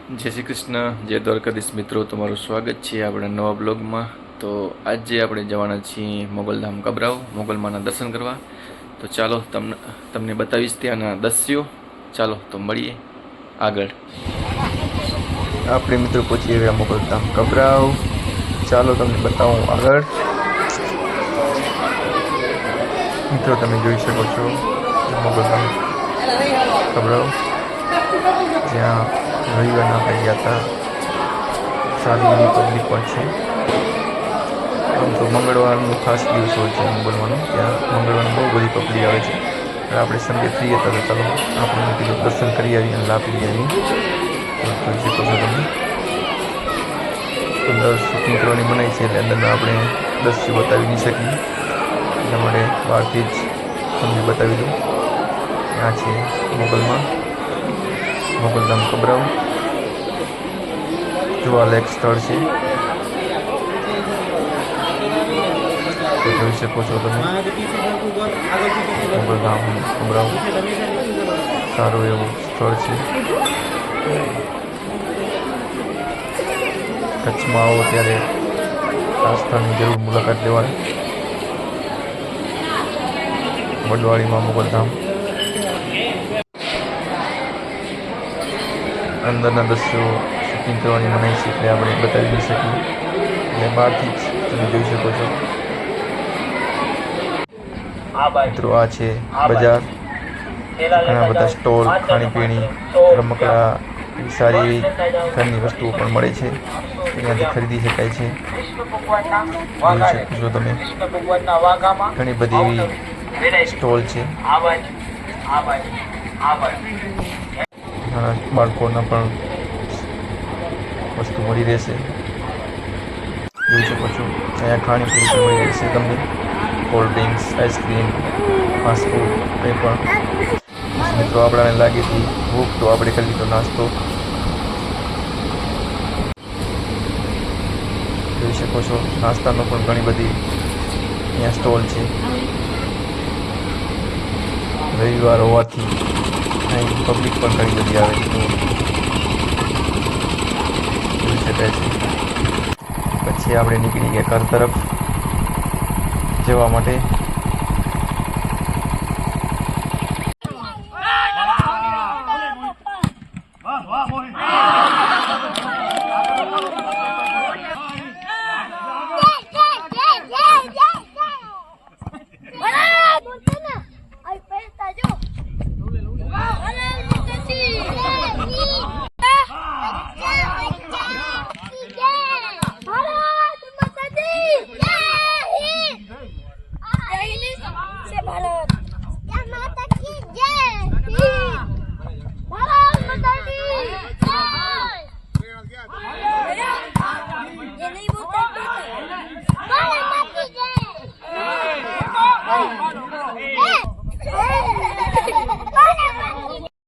જય શ્રી કૃષ્ણ, જય દ્વારકાધીશ મિત્રો, તમારું સ્વાગત છે આપણા નવા બ્લોગમાં. તો આજે આપણે જવાના છીએ મોગલધામ કબરાવ, મોગલમાના દર્શન કરવા. તો ચાલો તમને બતાવીશ ત્યાંના દૃશ્યો. ચાલો તો મળીએ આગળ. આપણે મિત્રો પહોંચી ગયા મોગલધામ કબરાવ. ચાલો તમને બતાવું આગળ. મિત્રો તમે જોઈ શકો છો મોગલધામ કબરાવ, જ્યાં રવિવારના આપણે ગયા હતા. સારી એવી પબ્લિક પણ છે. આમ તો મંગળવારનો ખાસ દિવસ હોય છે મોગલમાંનો, ત્યાં મંગળવારનો બહુ બધી પબ્લિક આવે છે. આપણે સન્ડે ફ્રી હતા તો ચાલો આપણે કીધું દર્શન કરી આવીએ અને લાભ લઈ આવીએ. જોઈ શકો છો તમે, અંદર શૂટિંગ કરવાની મનાઈ છે એટલે અંદરના આપણે દ્રશ્યો બતાવી નહીં શકીએ. એટલા માટે બહારથી જ તમને બતાવી દઉં. આ છે મોગલધામ કબરાવ, જોવાલાયક સ્થળ છે. તો જોઈ શકો છો તમે મોગલધામ કબરાવ સારું એવું સ્થળ છે. કચ્છમાં આવો ત્યારે આ સ્થળની જરૂર મુલાકાત લેવાની. વડવાળીમાં મોગલધામ અંદરના દ્રશ્યો શૂટિંગ કરવાની મનાઈ છે એટલે આપણે બતાવી નહીં શકીએ, એટલે બહારથી જ તમે જોઈ શકો છો. મિત્રો આ છે બજાર, ઘણા બધા સ્ટોલ, ખાણીપીણી, રમકડા, સારી એવી ઘરની વસ્તુઓ પણ મળે છે, ત્યાંથી ખરીદી શકાય છે. જોઈ શકો છો તમે ઘણી બધી એવી સ્ટોલ છે. નાના બાળકોના પણ વસ્તુ મળી રહેશે. જોઈ શકો છો અહીંયા ખાણીપીણી પણ મળી રહેશે તમને, કોલ્ડ ડ્રિંક્સ, આઈસ્ક્રીમ, ફાસ્ટફૂડ કંઈ પણ. મિત્રો આપણાને લાગે હતી ભૂખ તો આપણે કરી લીધો નાસ્તો. જોઈ શકો છો નાસ્તાનો પણ ઘણી બધી અહીંયા સ્ટોલ છે. રવિવાર હોવાથી અહીં પબ્લિક પણ ઘણી બધી આવે છે, તો જોઈ શકાય છે. પછી આપણે નીકળી ગયા ઘર તરફ જવા માટે.